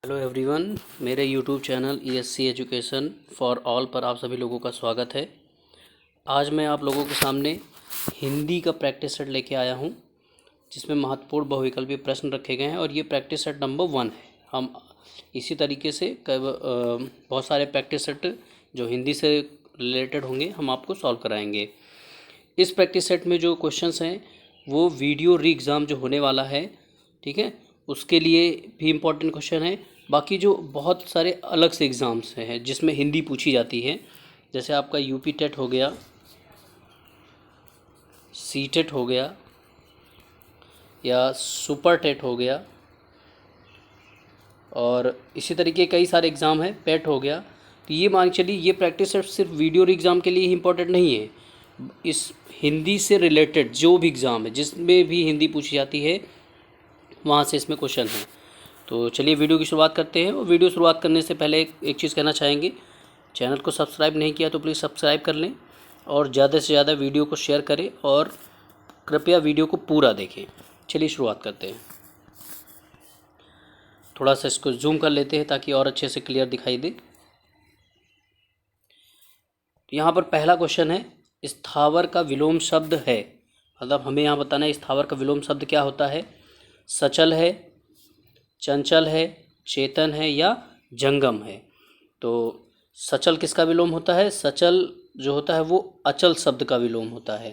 Hello everyone, मेरे YouTube channel ESC education for all पर आप सभी लोगों का स्वागत है। आज मैं आप लोगों के सामने हिंदी का प्रैक्टिस सेट लेके आया हूं, जिसमें महत्वपूर्ण बहुविकल्पीय प्रश्न रखे गए हैं और ये प्रैक्टिस सेट नंबर 1 है। हम इसी तरीके से बहुत सारे प्रैक्टिस सेट जो हिंदी से रिलेटेड होंगे हम आपको सॉल्व कराएंगे। इस प्रैक्टिस सेट में जो क्वेश्चंस हैं वो वीडियो री एग्ज़ाम जो होने वाला है, ठीक है, उसके लिए भी इम्पोर्टेंट क्वेश्चन है। बाकी जो बहुत सारे अलग से एग्ज़ाम्स हैं जिसमें हिंदी पूछी जाती है, जैसे आपका यूपी टेट हो गया, सी टेट हो गया या सुपर टेट हो गया, और इसी तरीके कई सारे एग्ज़ाम हैं, पेट हो गया। तो ये मान चलिए ये प्रैक्टिस सेट सिर्फ वीडियो री एग्ज़ाम के लिए ही इम्पोर्टेंट नहीं है। इस हिंदी से रिलेटेड जो भी एग्ज़ाम है जिसमें भी हिंदी पूछी जाती है वहाँ से इसमें क्वेश्चन है। तो चलिए वीडियो की शुरुआत करते हैं। और वीडियो शुरुआत करने से पहले एक चीज़ कहना चाहेंगे, चैनल को सब्सक्राइब नहीं किया तो प्लीज़ सब्सक्राइब कर लें और ज़्यादा से ज़्यादा वीडियो को शेयर करें और कृपया वीडियो को पूरा देखें। चलिए शुरुआत करते हैं। थोड़ा सा इसको जूम कर लेते हैं ताकि और अच्छे से क्लियर दिखाई दे। तो यहाँ पर पहला क्वेश्चन है, स्थावर का विलोम शब्द है। मतलब हमें यहाँ बताना है स्थावर का विलोम शब्द क्या होता है। सचल है, चंचल है, चेतन है या जंगम है। तो सचल किसका विलोम होता है? सचल जो होता है वो अचल शब्द का विलोम होता है,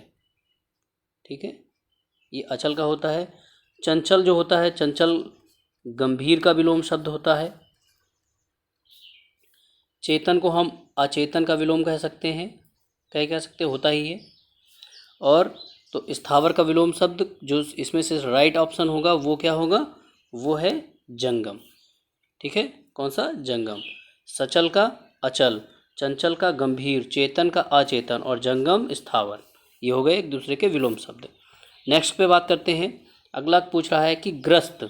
ठीक है, ये अचल का होता है। चंचल जो होता है, चंचल गंभीर का विलोम शब्द होता है। चेतन को हम अचेतन का विलोम कह सकते हैं, कह सकते होता ही है। और तो स्थावर का विलोम शब्द जो इसमें से राइट ऑप्शन होगा वो क्या होगा? वो है जंगम, ठीक है। कौन सा? जंगम। सचल का अचल, चंचल का गंभीर, चेतन का अचेतन और जंगम स्थावर, ये हो गए एक दूसरे के विलोम शब्द। नेक्स्ट पे बात करते हैं। अगला पूछ रहा है कि ग्रस्त,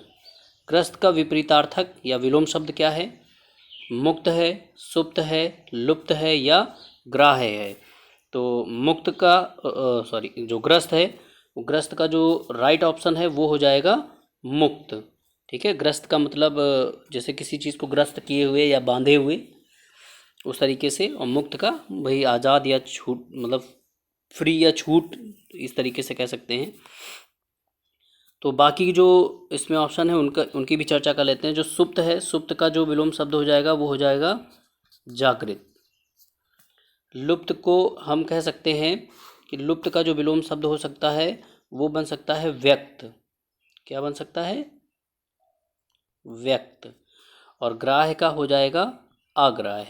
ग्रस्त का विपरीतार्थक या विलोम शब्द क्या है? मुक्त है, सुप्त है, लुप्त है या ग्राह्य है। तो मुक्त का जो ग्रस्त है, वो ग्रस्त का जो राइट ऑप्शन है वो हो जाएगा मुक्त, ठीक है। ग्रस्त का मतलब जैसे किसी चीज़ को ग्रस्त किए हुए या बांधे हुए, उस तरीके से। और मुक्त का भाई आज़ाद या छूट, मतलब फ्री या छूट, इस तरीके से कह सकते हैं। तो बाकी जो इसमें ऑप्शन है उनकी भी चर्चा कर लेते हैं। जो सुप्त है, सुप्त का जो विलोम शब्द हो जाएगा वो हो जाएगा जागृत। लुप्त को हम कह सकते हैं कि लुप्त का जो विलोम शब्द हो सकता है वो बन सकता है व्यक्त। क्या बन सकता है? व्यक्त। और ग्राह्य का हो जाएगा अग्राह्य,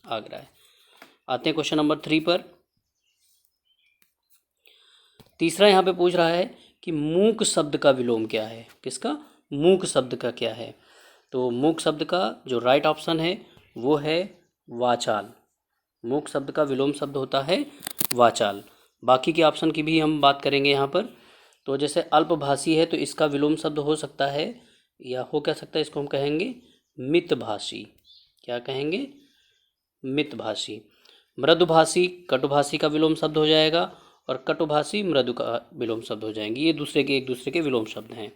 अग्राह्य। आते हैं क्वेश्चन नंबर 3 पर। तीसरा यहाँ पे पूछ रहा है कि मूक शब्द का विलोम क्या है। किसका? मूक शब्द का क्या है। तो मूक शब्द का जो राइट ऑप्शन है वो है वाचाल। मूक शब्द का विलोम शब्द होता है वाचाल। बाकी के ऑप्शन की भी हम बात करेंगे यहाँ पर। तो जैसे अल्पभाषी है तो इसका विलोम शब्द हो सकता है या हो क्या सकता है, इसको हम कहेंगे मितभाषी। क्या कहेंगे? मितभाषी। मृदुभाषी कटुभाषी का विलोम शब्द हो जाएगा और कटुभाषी मृदु का विलोम शब्द हो जाएंगे। ये एक दूसरे के विलोम शब्द हैं।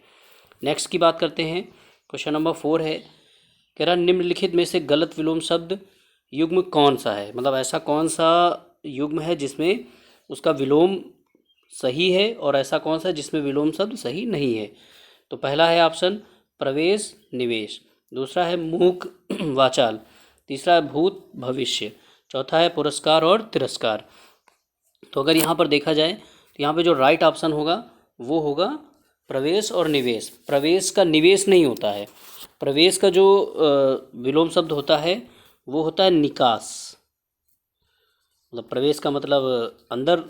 नेक्स्ट की बात करते हैं। क्वेश्चन नंबर 4 है, कह रहा निम्नलिखित में से गलत विलोम शब्द युग्म कौन सा है। मतलब ऐसा कौन सा युग्म है जिसमें उसका विलोम सही है और ऐसा कौन सा है जिसमें विलोम शब्द सही नहीं है। तो पहला है ऑप्शन प्रवेश निवेश, दूसरा है मूक वाचाल, तीसरा है भूत भविष्य, चौथा है पुरस्कार और तिरस्कार। तो अगर यहाँ पर देखा जाए तो यहाँ पे जो राइट ऑप्शन होगा वो होगा प्रवेश और निवेश। प्रवेश का निवेश नहीं होता है। प्रवेश का जो विलोम शब्द होता है वो होता है निकास। मतलब प्रवेश का मतलब अंदर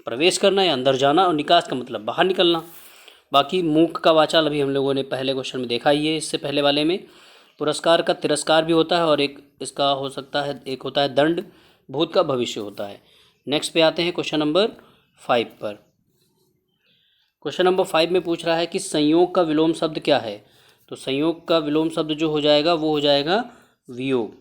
प्रवेश करना या अंदर जाना, और निकास का मतलब बाहर निकलना। बाकी मूक का वाचाल अभी हम लोगों ने पहले क्वेश्चन में देखा ही है, इससे पहले वाले में। पुरस्कार का तिरस्कार भी होता है और एक इसका हो सकता है, एक होता है दंड। भूत का भविष्य होता है। नेक्स्ट पे आते हैं क्वेश्चन नंबर 5 पर। क्वेश्चन नंबर 5 में पूछ रहा है कि संयोग का विलोम शब्द क्या है। तो संयोग का विलोम शब्द जो हो जाएगा वो हो जाएगा वियोग।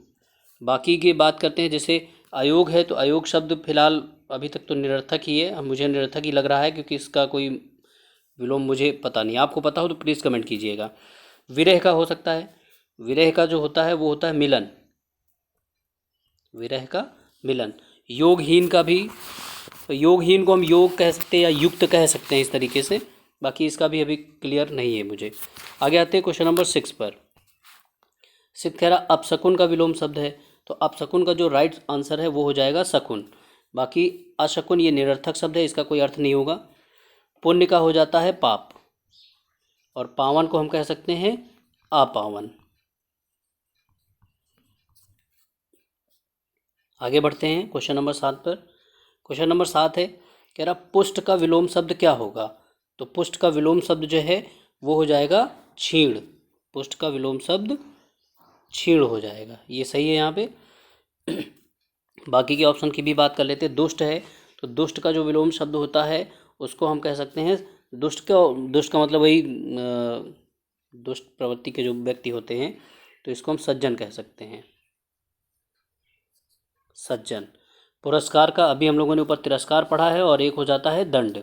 बाकी की बात करते हैं। जैसे अयोग है तो अयोग शब्द फिलहाल अभी तक तो निरर्थक ही है, मुझे निरर्थक ही लग रहा है, क्योंकि इसका कोई विलोम मुझे पता नहीं। आपको पता हो तो प्लीज़ कमेंट कीजिएगा। विरह का हो सकता है, विरह का जो होता है वो होता है मिलन, विरह का मिलन। योगहीन का भी, योगहीन को हम योग कह सकते हैं या युक्त कह सकते हैं इस तरीके से, बाकी इसका भी अभी क्लियर नहीं है मुझे। आगे आते हैं क्वेश्चन नंबर 6 पर। 6 कह रहा अपशकुन का विलोम शब्द है, तो अपशकुन का जो राइट आंसर है वो हो जाएगा शकुन। बाकी अशकुन ये निरर्थक शब्द है, इसका कोई अर्थ नहीं होगा। पुण्य का हो जाता है पाप, और पावन को हम कह सकते हैं अपावन। आगे बढ़ते हैं क्वेश्चन नंबर 7 पर। क्वेश्चन नंबर 7 है, कह रहा पुष्ट का विलोम शब्द क्या होगा, तो पुष्ट का विलोम शब्द जो है वो हो जाएगा क्षीण। पुष्ट का विलोम शब्द क्षीण हो जाएगा, ये सही है यहाँ पे। बाकी के ऑप्शन की भी बात कर लेते हैं। दुष्ट है, तो दुष्ट का जो विलोम शब्द होता है उसको हम कह सकते हैं दुष्ट का मतलब वही दुष्ट प्रवृत्ति के जो व्यक्ति होते हैं, तो इसको हम सज्जन कह सकते हैं, सज्जन। पुरस्कार का अभी हम लोगों ने ऊपर तिरस्कार पढ़ा है, और एक हो जाता है दंड।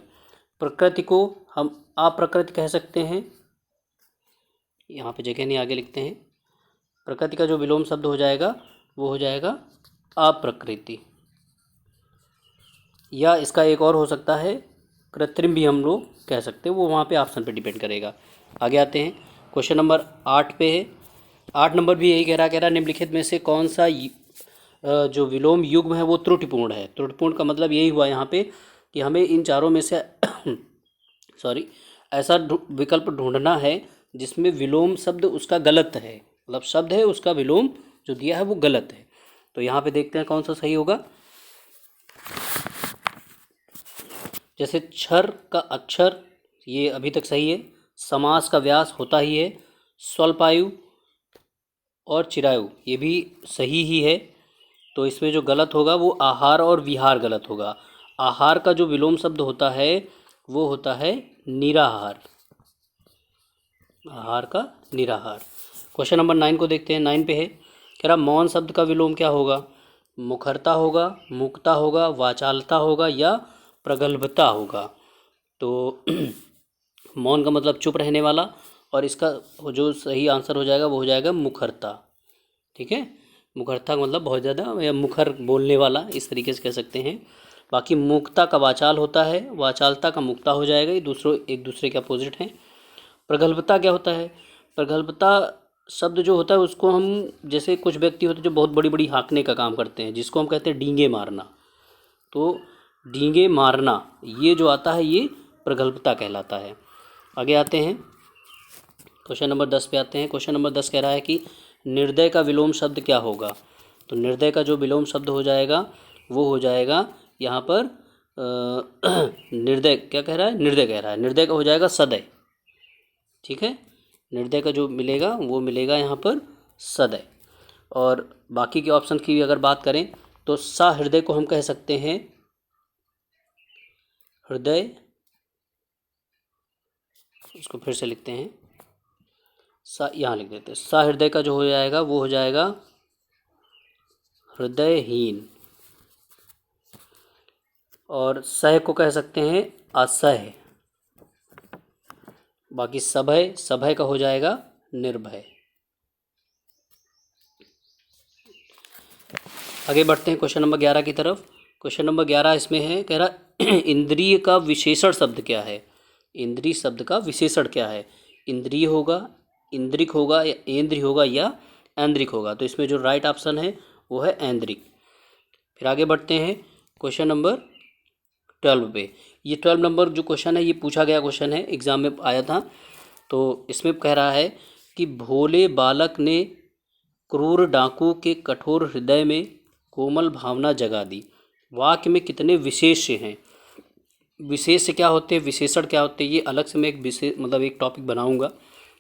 प्रकृति को हम अप्रकृति कह सकते हैं, यहाँ पे जगह नहीं, आगे लिखते हैं। प्रकृति का जो विलोम शब्द हो जाएगा वो हो जाएगा अप्रकृति, या इसका एक और हो सकता है कृत्रिम भी हम लोग कह सकते हैं, वो वहाँ पे ऑप्शन पे डिपेंड करेगा। आगे आते हैं क्वेश्चन नंबर 8 पे है। 8 नंबर भी यही कह रहा निम्नलिखित में से कौन सा जो विलोम युग्म है वो त्रुटिपूर्ण है। त्रुटिपूर्ण का मतलब यही हुआ यहाँ पे कि हमें इन चारों में से सॉरी ऐसा विकल्प ढूंढना है जिसमें विलोम शब्द उसका गलत है, मतलब शब्द है उसका विलोम जो दिया है वो गलत है। तो यहाँ पे देखते हैं कौन सा सही होगा। जैसे क्षर का अक्षर, ये अभी तक सही है। समास का व्यास होता ही है। स्वल्पायु और चिरायु ये भी सही ही है। तो इसमें जो गलत होगा वो आहार और विहार गलत होगा। आहार का जो विलोम शब्द होता है वो होता है निराहार, आहार का निराहार। क्वेश्चन नंबर 9 को देखते हैं। 9 पे है, कह रहा मौन शब्द का विलोम क्या होगा। मुखरता होगा, मुक्ता होगा, वाचालता होगा, या प्रगल्भता होगा। तो मौन का मतलब चुप रहने वाला, और इसका जो सही आंसर हो जाएगा वो हो जाएगा मुखरता। ठीक है, मुखरता का मतलब बहुत ज़्यादा या मुखर बोलने वाला, इस तरीके से कह सकते हैं। बाकी मुक्ता का वाचाल होता है, वाचालता का मुक्ता हो जाएगा, ये एक दूसरे के अपोजिट हैं। प्रगल्भता क्या होता है। प्रगल्भता शब्द जो होता है उसको हम, जैसे कुछ व्यक्ति होते हैं जो बहुत बड़ी बड़ी हाँकने का काम करते हैं, जिसको हम कहते हैं डींगे मारना। तो डींगे मारना ये जो आता है ये प्रगल्भता कहलाता है। आगे आते हैं क्वेश्चन नंबर 10 पे आते हैं। क्वेश्चन नंबर 10 कह रहा है कि निर्दय का विलोम शब्द क्या होगा। तो निर्दय का जो विलोम शब्द हो जाएगा वो हो जाएगा यहाँ पर निर्दय क्या कह रहा है, निर्दय कह रहा है। निर्दय का हो जाएगा सदय। ठीक है, निर्दय का जो मिलेगा वो मिलेगा यहाँ पर सदय। और बाकी के ऑप्शन की अगर बात करें तो सहृदय को हम कह सकते हैं हृदय, इसको फिर से लिखते हैं यहाँ लिख देते हैं। सहृदय का जो हो जाएगा वो हो जाएगा हृदयहीन, और सह को कह सकते हैं असह। बाकी सभय, सभय का हो जाएगा निर्भय। आगे बढ़ते हैं क्वेश्चन नंबर 11 की तरफ। क्वेश्चन नंबर 11 इसमें है, कह रहा इंद्रिय का विशेषण शब्द क्या है। इंद्रिय शब्द का विशेषण क्या है। इंद्रिय होगा, इंद्रिक होगा, या इंद्रिय होगा, या ऐन्द्रिक होगा। तो इसमें जो राइट ऑप्शन है वो है ऐन्द्रिक। फिर आगे बढ़ते हैं क्वेश्चन नंबर 12 पे। ये 12 नंबर जो क्वेश्चन है ये पूछा गया क्वेश्चन है, एग्जाम में आया था। तो इसमें कह रहा है कि भोले बालक ने क्रूर डाकू के कठोर हृदय में कोमल भावना जगा दी। वाक्य में कितने विशेष्य हैं। विशेष्य क्या होते हैं, विशेषण क्या होते हैं, ये अलग से मैं एक मतलब एक टॉपिक बनाऊंगा।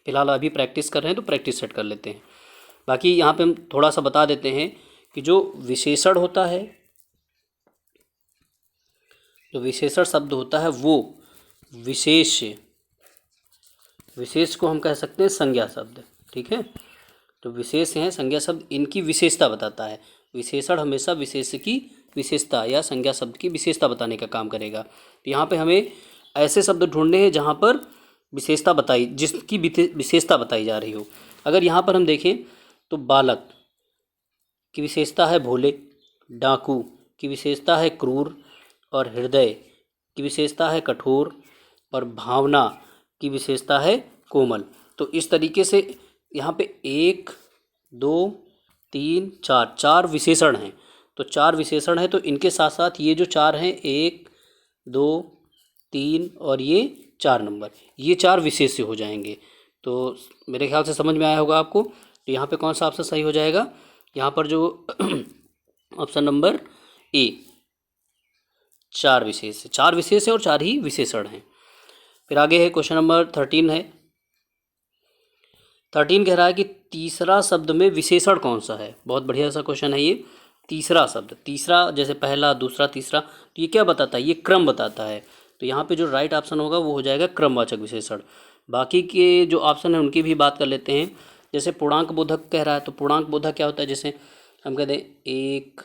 फिलहाल अभी प्रैक्टिस कर रहे हैं तो प्रैक्टिस सेट कर लेते हैं। बाकी यहाँ पे हम थोड़ा सा बता देते हैं कि जो विशेषण होता है, जो विशेषण शब्द होता है वो विशेष, विशेष को हम कह सकते हैं संज्ञा शब्द। ठीक है, तो विशेष हैं संज्ञा शब्द, इनकी विशेषता बताता है। विशेषण हमेशा विशेष की विशेषता या संज्ञा शब्द की विशेषता बताने का काम करेगा। तो यहाँ पे हमें ऐसे शब्द ढूंढने हैं जहाँ पर विशेषता बताई, जिसकी विशेषता बताई जा रही हो। अगर यहाँ पर हम देखें तो बालक की विशेषता है भोले, डाकू की विशेषता है क्रूर, और हृदय की विशेषता है कठोर, और भावना की विशेषता है कोमल। तो इस तरीके से यहाँ पे 1 2 3 4 4 विशेषण हैं। तो 4 विशेषण हैं, तो इनके साथ साथ ये जो 4 हैं, 1 2 3 और ये 4 नंबर, ये 4 विशेष्य हो जाएंगे। तो मेरे ख्याल से समझ में आया होगा आपको। तो यहाँ पे कौन सा ऑप्शन सही हो जाएगा? यहाँ पर जो ऑप्शन नंबर ए, 4 विशेष है, 4 विशेष है और 4 ही विशेषण हैं। फिर आगे है क्वेश्चन नंबर 13 है। 13 कह रहा है कि तीसरा शब्द में विशेषण कौन सा है? बहुत बढ़िया सा क्वेश्चन है ये। तीसरा शब्द, तीसरा जैसे पहला, दूसरा, तीसरा, तो ये क्या बताता है? ये क्रम बताता है। तो यहाँ पे जो राइट ऑप्शन होगा वो हो जाएगा क्रमवाचक विशेषण। बाकी के जो ऑप्शन है उनकी भी बात कर लेते हैं। जैसे पूर्णांक बोधक कह रहा है, तो पूर्णांक बोधक क्या होता है? जैसे हम कहते हैं 1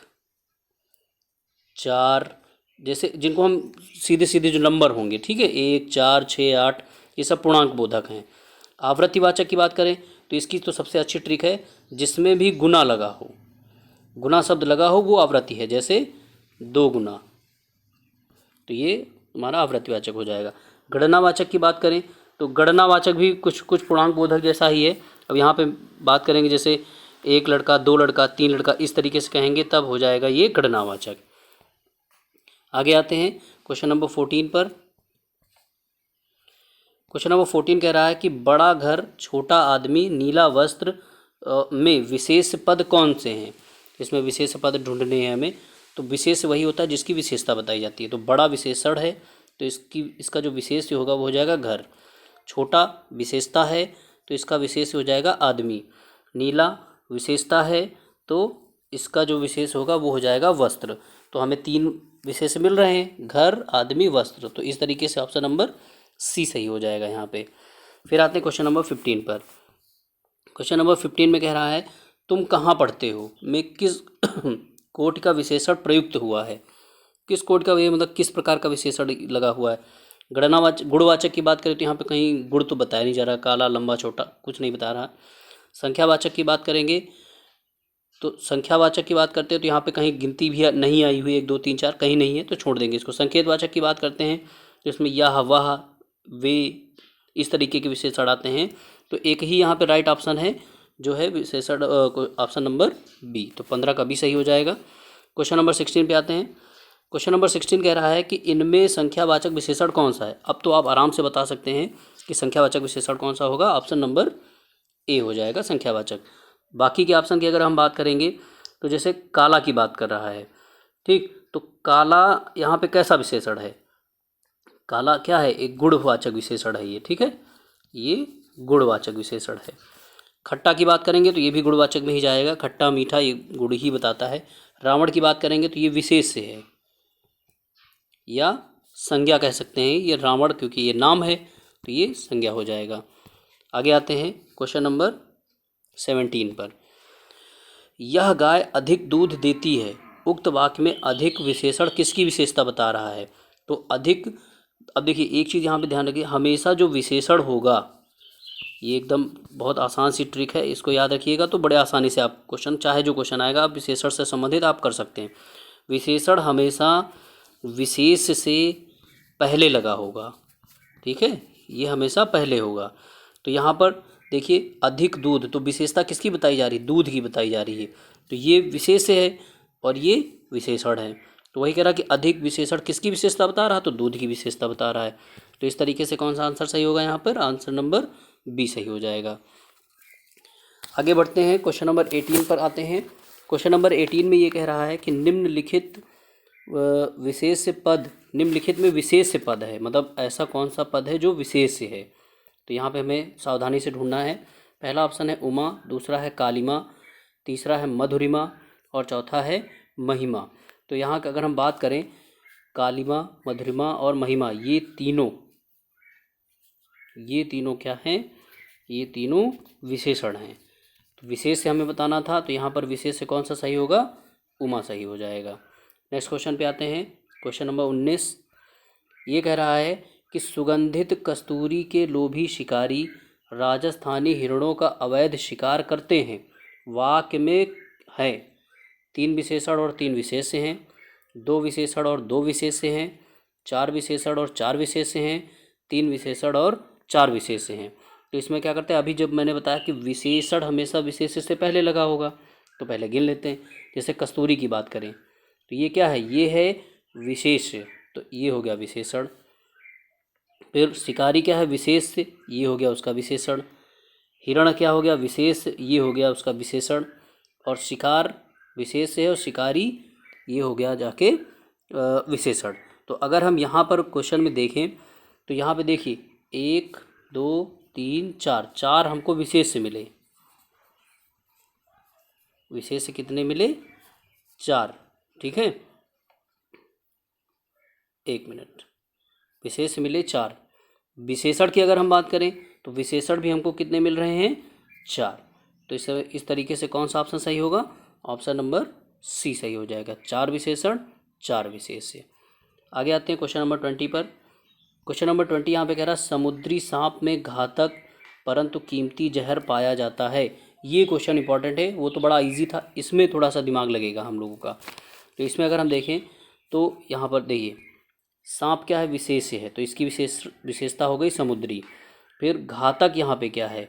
4, जैसे जिनको हम सीधे सीधे जो नंबर होंगे, ठीक है, 1 4 6 8, ये सब पूर्णांक बोधक हैं। आवृत्तिवाचक की बात करें तो इसकी तो सबसे अच्छी ट्रिक है, जिसमें भी गुना लगा हो, गुना शब्द लगा हो, वो आवृत्ति है। जैसे 2 गुना, तो ये हमारा आवृत्तिवाचक हो जाएगा। गणनावाचक की बात करें तो गणनावाचक भी कुछ कुछ पूर्णांक बोधक जैसा ही है। अब यहाँ पे बात करेंगे जैसे 1 लड़का, 2 लड़का, 3 लड़का, इस तरीके से कहेंगे तब हो जाएगा ये गणनावाचक। आगे आते हैं क्वेश्चन नंबर 14 पर। क्वेश्चन नंबर 14 कह रहा है कि बड़ा घर, छोटा आदमी, नीला वस्त्र में विशेष पद कौन से हैं? इसमें विशेष पद ढूंढने हैं हमें। तो विशेष वही होता है जिसकी विशेषता बताई जाती है। तो बड़ा विशेषण है, तो इसका जो विशेष होगा वो हो जाएगा घर। छोटा विशेषता है, तो इसका विशेष हो जाएगा आदमी। नीला विशेषता है, तो इसका जो विशेष होगा वो हो जाएगा वस्त्र। तो हमें 3 विशेष मिल रहे हैं, घर, आदमी, वस्त्र। तो इस तरीके से ऑप्शन नंबर सी सही हो जाएगा यहाँ पे। फिर आते हैं क्वेश्चन नंबर 15 पर। क्वेश्चन नंबर 15 में कह रहा है तुम कहाँ पढ़ते हो में किस कोटि का विशेषण प्रयुक्त हुआ है? किस कोटि का, मतलब किस प्रकार का विशेषण लगा हुआ है? गणनावाचक, गुणवाचक की बात करें तो यहाँ पे कहीं गुण तो बताया नहीं जा रहा, काला, लंबा, छोटा, कुछ नहीं बता रहा। संख्यावाचक की बात करेंगे तो संख्यावाचक की बात करते हैं तो यहाँ पे कहीं गिनती भी नहीं आई हुई, 1 2 3 4 कहीं नहीं है, तो छोड़ देंगे इसको। संकेतवाचक की बात करते हैं तो इसमें यह, वह, वे, इस तरीके के विशेषण आते हैं। तो एक ही यहाँ पे राइट ऑप्शन है जो है विशेषण ऑप्शन नंबर बी। तो 15 का बी सही हो जाएगा। क्वेश्चन नंबर 16 पे आते हैं। क्वेश्चन नंबर 16 कह रहा है कि इनमें संख्यावाचक विशेषण कौन सा है? अब तो आप आराम से बता सकते हैं कि संख्यावाचक विशेषण कौन सा होगा। ऑप्शन नंबर ए हो जाएगा संख्यावाचक। बाकी के ऑप्शन की अगर हम बात करेंगे तो जैसे काला की बात कर रहा है, ठीक, तो काला यहाँ पे कैसा विशेषण है? काला क्या है? एक गुणवाचक विशेषण है ये, ठीक है, ये गुणवाचक विशेषण है। खट्टा की बात करेंगे तो ये भी गुणवाचक में ही जाएगा, खट्टा मीठा ये गुण ही बताता है। रावण की बात करेंगे तो ये विशेष से है या संज्ञा कह सकते हैं, ये रावण क्योंकि ये नाम है तो ये संज्ञा हो जाएगा। आगे आते हैं क्वेश्चन नंबर 17 पर। यह गाय अधिक दूध देती है, उक्त वाक्य में अधिक विशेषण किसकी विशेषता बता रहा है? तो अधिक, अब देखिए एक चीज़ यहाँ पे ध्यान रखिए, हमेशा जो विशेषण होगा, ये एकदम बहुत आसान सी ट्रिक है, इसको याद रखिएगा तो बड़े आसानी से आप क्वेश्चन, चाहे जो क्वेश्चन आएगा आप विशेषण से संबंधित आप कर सकते हैं। विशेषण हमेशा विशेष से पहले लगा होगा, ठीक है, ये हमेशा पहले होगा। तो यहाँ पर देखिए अधिक दूध, तो विशेषता किसकी बताई जा रही है? दूध की बताई जा रही है। तो ये विशेष है और ये विशेषण है, तो वही कह रहा कि अधिक विशेषण किसकी विशेषता बता रहा? तो दूध की विशेषता बता रहा है। तो इस तरीके से कौन सा आंसर सही होगा? यहाँ पर आंसर नंबर बी सही हो जाएगा। आगे बढ़ते हैं, क्वेश्चन नंबर 18 पर आते हैं। क्वेश्चन नंबर 18 में ये कह रहा है कि निम्नलिखित विशेष पद, निम्नलिखित में विशेष पद है, मतलब ऐसा कौन सा पद है जो विशेष है? तो यहाँ पे हमें सावधानी से ढूंढना है। पहला ऑप्शन है उमा, दूसरा है कालिमा, तीसरा है मधुरिमा और चौथा है महिमा। तो यहाँ का अगर हम बात करें कालिमा, मधुरिमा और महिमा, ये तीनों क्या हैं? ये तीनों विशेषण हैं। तो विशेष से हमें बताना था, तो यहाँ पर विशेष से कौन सा सही होगा? उमा सही हो जाएगा। नेक्स्ट क्वेश्चन पे आते हैं, क्वेश्चन नंबर 19। ये कह रहा है कि सुगंधित कस्तूरी के लोभी शिकारी राजस्थानी हिरणों का अवैध शिकार करते हैं। वाक्य में है 3 विशेषण और 3 विशेष्य हैं, 2 विशेषण और 2 विशेष्य हैं, 4 विशेषण और 4 विशेष्य हैं, 3 विशेषण और 4 विशेष्य हैं। तो इसमें क्या करते हैं, अभी जब मैंने बताया कि विशेषण हमेशा विशेष्य से पहले लगा होगा, तो पहले गिन लेते हैं। जैसे कस्तूरी की बात करें तो ये क्या है, ये है विशेष्य, तो ये हो गया विशेषण। फिर शिकारी क्या है, विशेष्य, ये हो गया उसका विशेषण। हिरण क्या हो गया, विशेष, ये हो गया उसका विशेषण। और शिकार विशेष है और शिकारी ये हो गया जाके विशेषण। तो अगर हम यहाँ पर क्वेश्चन में देखें तो यहाँ पे देखिए 1 2 3 4, 4 हमको विशेष मिले। विशेष कितने मिले, 4। ठीक है, 1 मिनट, विशेष मिले 4। विशेषण की अगर हम बात करें तो विशेषण भी हमको कितने मिल रहे हैं, 4। तो इस तरीके से कौन सा ऑप्शन सही होगा, ऑप्शन नंबर सी सही हो जाएगा। 4 विशेषण 4 विशेष्य। आगे आते हैं क्वेश्चन नंबर 20 पर। क्वेश्चन नंबर 20 यहाँ पे कह रहा है समुद्री सांप में घातक परंतु कीमती जहर पाया जाता है। ये क्वेश्चन इंपॉर्टेंट है, वो तो बड़ा इजी था, इसमें थोड़ा सा दिमाग लगेगा हम लोगों का। तो इसमें अगर हम देखें तो यहाँ पर देखिए सांप क्या है, विशेष्य है, तो इसकी विशेषता हो गई समुद्री। फिर घातक यहाँ पे क्या है,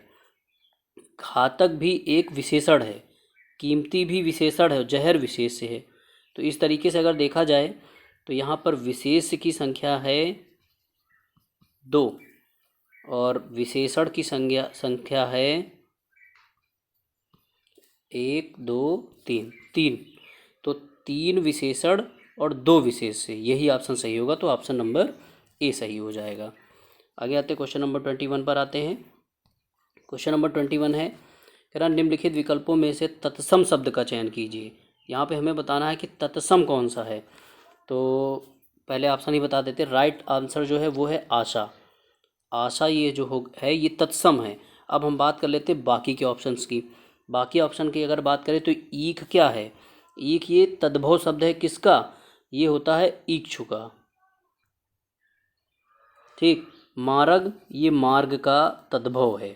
घातक भी एक विशेषण है, कीमती भी विशेषण है, जहर विशेष्य है। तो इस तरीके से अगर देखा जाए तो यहाँ पर विशेष्य की संख्या है 2 और विशेषण की संख्या है 1 2 3, 3। तो 3 विशेषण और 2 विशेष्य, यही ऑप्शन सही होगा। तो ऑप्शन नंबर ए सही हो जाएगा। आगे आते क्वेश्चन नंबर 21 पर आते हैं। क्वेश्चन नंबर 21 है, कह रहा निम्नलिखित विकल्पों में से तत्सम शब्द का चयन कीजिए। यहाँ पे हमें बताना है कि तत्सम कौन सा है। तो पहले ऑप्शन ही बता देते, राइट आंसर जो है वो है आशा। आशा ये जो हो है ये तत्सम है। अब हम बात कर लेते हैं बाकी के ऑप्शंस की। बाकी ऑप्शन की अगर बात करें तो ईख क्या है, ईख ये तद्भव शब्द है किसका, ये होता है इक्षु का। ठीक, मार्ग ये मार्ग का तद्भव है।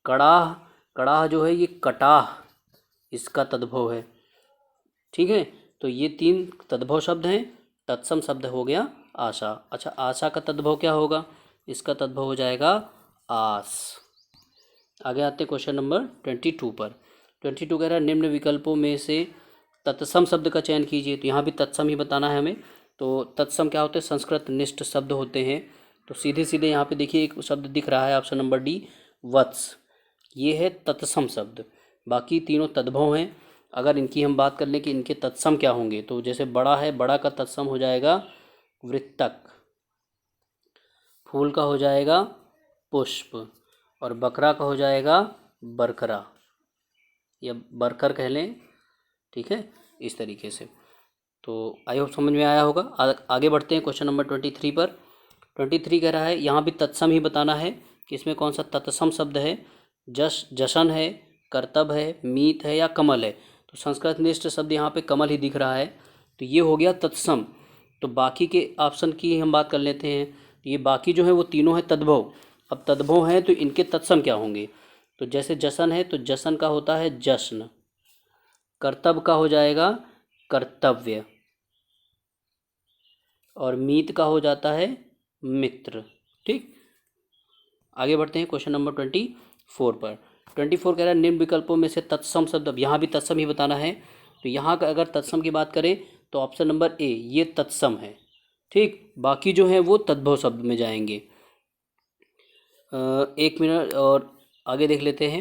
कड़ाह, कड़ाह जो है ये कटाह इसका तद्भव है। ठीक है, तो ये 3 तद्भव शब्द हैं। तत्सम शब्द हो गया आशा। अच्छा, आशा का तद्भव क्या होगा, इसका तद्भव हो जाएगा आस। आगे आते हैं क्वेश्चन नंबर 22 पर। 22 कह रहा है निम्न विकल्पों में से तत्सम शब्द का चयन कीजिए। तो यहाँ भी तत्सम ही बताना है हमें। तो तत्सम क्या होते हैं, संस्कृत निष्ठ शब्द होते हैं। तो सीधे सीधे यहाँ पे देखिए एक शब्द दिख रहा है, ऑप्शन नंबर डी, वत्स, ये है तत्सम शब्द। बाकी तीनों तद्भव हैं। अगर इनकी हम बात कर लें कि इनके तत्सम क्या होंगे, तो जैसे बड़ा है, बड़ा का तत्सम हो जाएगा वृत्तक, फूल का हो जाएगा पुष्प, और बकरा का हो जाएगा बरकरा या बरकर कह लें। ठीक है, इस तरीके से। तो आई होप समझ में आया होगा। आगे बढ़ते हैं क्वेश्चन नंबर 23 पर। 23 कह रहा है यहाँ भी तत्सम ही बताना है कि इसमें कौन सा तत्सम शब्द है। जशन है, कर्तव्य है, मीत है या कमल है। तो संस्कृत निष्ठ शब्द यहाँ पे कमल ही दिख रहा है, तो ये हो गया तत्सम। तो बाकी के ऑप्शन की हम बात कर लेते हैं। ये बाकी जो है वो तीनों है तद्भव। अब तद्भव हैं तो इनके तत्सम क्या होंगे। तो जैसे जशन है तो जशन का होता है जश्न, कर्तव्य का हो जाएगा कर्तव्य, और मीत का हो जाता है मित्र। ठीक, आगे बढ़ते हैं क्वेश्चन नंबर 24 पर। 24 कह रहा है निम्न विकल्पों में से तत्सम शब्द, अब यहाँ भी तत्सम ही बताना है। तो यहाँ का अगर तत्सम की बात करें तो ऑप्शन नंबर ए ये तत्सम है। ठीक, बाकी जो है वो तद्भव शब्द में जाएंगे। 1 मिनट और आगे देख लेते हैं।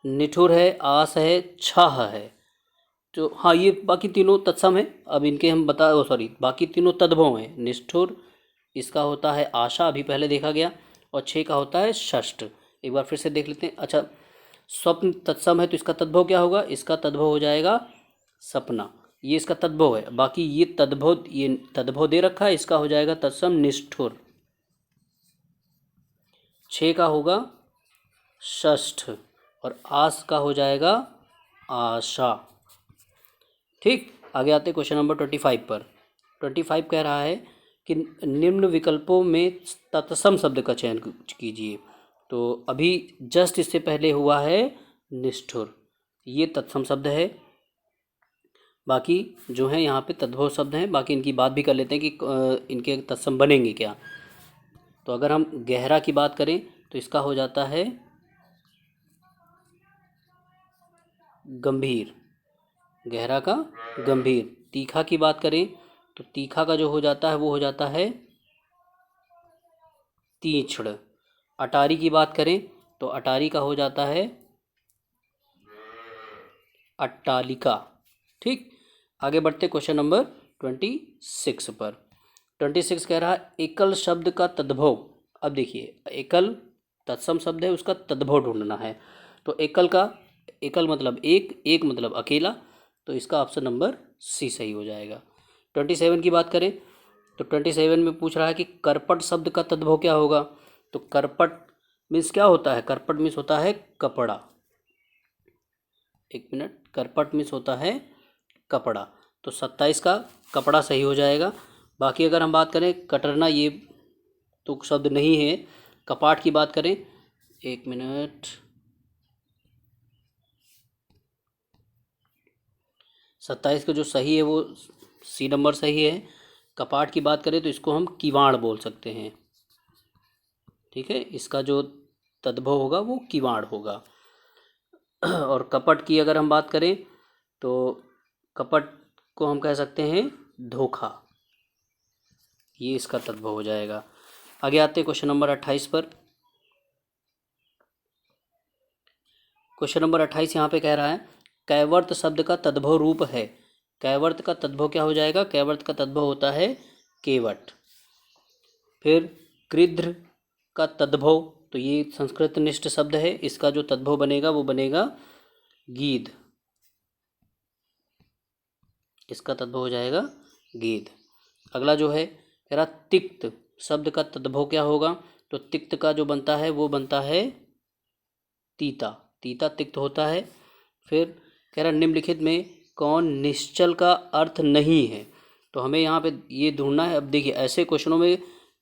निठुर है, आस है, छाह है। तो हाँ, ये बाकी तीनों तत्सम है। अब इनके हम बाकी तीनों तद्भव हैं। निष्ठुर इसका होता है आशा, अभी पहले देखा गया, और 6 का होता है षष्ठ। एक बार फिर से देख लेते हैं। अच्छा, स्वप्न तत्सम है तो इसका तद्भव क्या होगा, इसका तद्भव हो जाएगा सपना, ये इसका तद्भव है। बाकी ये तद्भव दे रखा है, इसका हो जाएगा तत्सम निष्ठुर। 6 का होगा षष्ठ, और आस का हो जाएगा आशा। ठीक, आगे आते क्वेश्चन नंबर 25 पर। 25 कह रहा है कि निम्न विकल्पों में तत्सम शब्द का चयन कीजिए। तो अभी जस्ट इससे पहले हुआ है निष्ठुर, ये तत्सम शब्द है। बाकी जो है यहाँ पे तद्भव शब्द हैं, बाकी इनकी बात भी कर लेते हैं कि इनके तत्सम बनेंगे क्या। तो अगर हम गहरा की बात करें तो इसका हो जाता है गंभीर, गहरा का गंभीर। तीखा की बात करें तो तीखा का जो हो जाता है वो हो जाता है तीक्ष्ण। अटारी की बात करें तो अटारी का हो जाता है अट्टालिका। ठीक, आगे बढ़ते क्वेश्चन नंबर 26 पर। 26 कह रहा है एकल शब्द का तद्भव। अब देखिए, एकल तत्सम शब्द है, उसका तद्भव ढूंढना है। तो एकल का, एकल मतलब एक, एक मतलब अकेला, तो इसका ऑप्शन नंबर सी सही हो जाएगा। 27 की बात करें तो 27 में पूछ रहा है कि करपट शब्द का तद्भव क्या होगा। तो करपट मीन्स क्या होता है, करपट मीन्स होता है कपड़ा। एक मिनट, करपट मीन्स होता है कपड़ा, तो 27 का कपड़ा सही हो जाएगा। बाकी अगर हम बात करें कतरना, ये तो शब्द नहीं है। कपाट की बात करें, एक मिनट, 27 का जो सही है वो सी नंबर सही है। कपाट की बात करें तो इसको हम किवाड़ बोल सकते हैं। ठीक है, इसका जो तद्भव होगा वो किवाड़ होगा। और कपट की अगर हम बात करें तो कपट को हम कह सकते हैं धोखा, ये इसका तद्भव हो जाएगा। आगे आते हैं क्वेश्चन नंबर 28 पर। क्वेश्चन नंबर 28 यहाँ पे कह रहा है कैवर्त शब्द का तद्भव रूप है। कैवर्त का तद्भव क्या हो जाएगा, कैवर्त का तद्भव होता है केवट। फिर कृध्र का तद्भव, तो ये संस्कृत निष्ठ शब्द है, इसका जो तद्भव बनेगा वो बनेगा गीध, इसका तद्भव हो जाएगा गीध। अगला जो है कह रहा तिक्त शब्द का तद्भव क्या होगा। तो तिक्त का जो बनता है वो बनता है तीता, तीता तिक्त होता है। फिर कह रहा निम्नलिखित में कौन निश्चल का अर्थ नहीं है। तो हमें यहाँ पे ये ढूंढना है। अब देखिए, ऐसे क्वेश्चनों में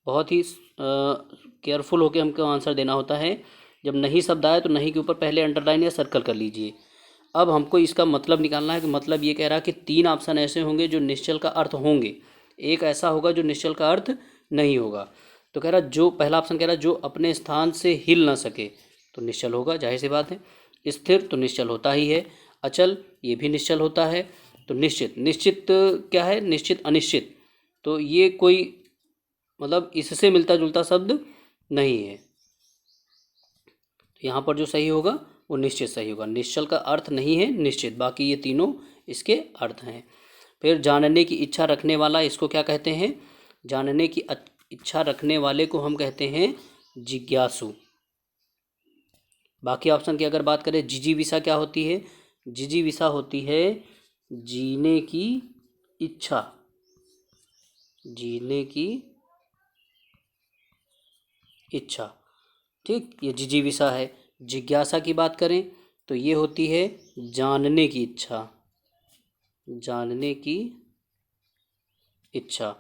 बहुत ही केयरफुल होकर हमको आंसर देना होता है। जब नहीं शब्द आए तो नहीं के ऊपर पहले अंडरलाइन या सर्कल कर लीजिए। अब हमको इसका मतलब निकालना है कि मतलब ये कह रहा है कि 3 ऑप्शन ऐसे होंगे जो निश्चल का अर्थ होंगे, एक ऐसा होगा जो निश्चल का अर्थ नहीं होगा। तो कह रहा जो पहला ऑप्शन कह रहा जो अपने स्थान से हिल ना सके तो निश्चल होगा, जाहिर सी बात है। स्थिर तो निश्चल होता ही है। अचल ये भी निश्चल होता है। तो निश्चित, निश्चित क्या है, निश्चित अनिश्चित, तो ये कोई मतलब इससे मिलता जुलता शब्द नहीं है। यहाँ पर जो सही होगा वो निश्चित सही होगा। निश्चल का अर्थ नहीं है निश्चित, बाकी ये तीनों इसके अर्थ हैं। फिर जानने की इच्छा रखने वाला, इसको क्या कहते हैं, जानने की इच्छा रखने वाले को हम कहते हैं जिज्ञासु। बाकी ऑप्शन की अगर बात करें, जिजीविषा क्या होती है, जिजीविषा होती है जीने की इच्छा, जीने की इच्छा। ठीक, ये जिजीविषा है। जिज्ञासा की बात करें तो ये होती है जानने की इच्छा, जानने की इच्छा।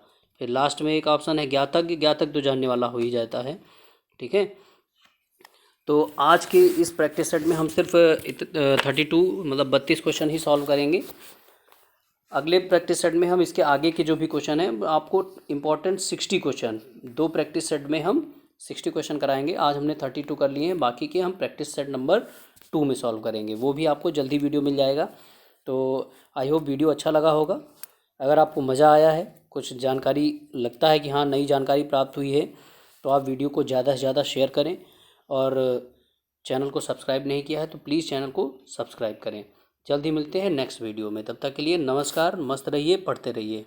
फिर लास्ट में एक ऑप्शन है ज्ञातज्ञ, ज्ञातज्ञ तो जानने वाला हो ही जाता है। ठीक है, तो आज के इस प्रैक्टिस सेट में हम सिर्फ 32 मतलब 32 क्वेश्चन ही सॉल्व करेंगे। अगले प्रैक्टिस सेट में हम इसके आगे के जो भी क्वेश्चन हैं आपको इम्पोर्टेंट 60 क्वेश्चन, 2 प्रैक्टिस सेट में हम 60 क्वेश्चन कराएंगे। आज हमने 32 कर लिए हैं, बाकी के हम प्रैक्टिस सेट नंबर 2 में सॉल्व करेंगे, वो भी आपको जल्दी वीडियो मिल जाएगा। तो आई होप वीडियो अच्छा लगा होगा। अगर आपको मज़ा आया है, कुछ जानकारी लगता है कि हाँ नई जानकारी प्राप्त हुई है, तो आप वीडियो को ज़्यादा से ज़्यादा शेयर करें। और चैनल को सब्सक्राइब नहीं किया है तो प्लीज़ चैनल को सब्सक्राइब करें। जल्द ही मिलते हैं नेक्स्ट वीडियो में, तब तक के लिए नमस्कार, मस्त रहिए, पढ़ते रहिए।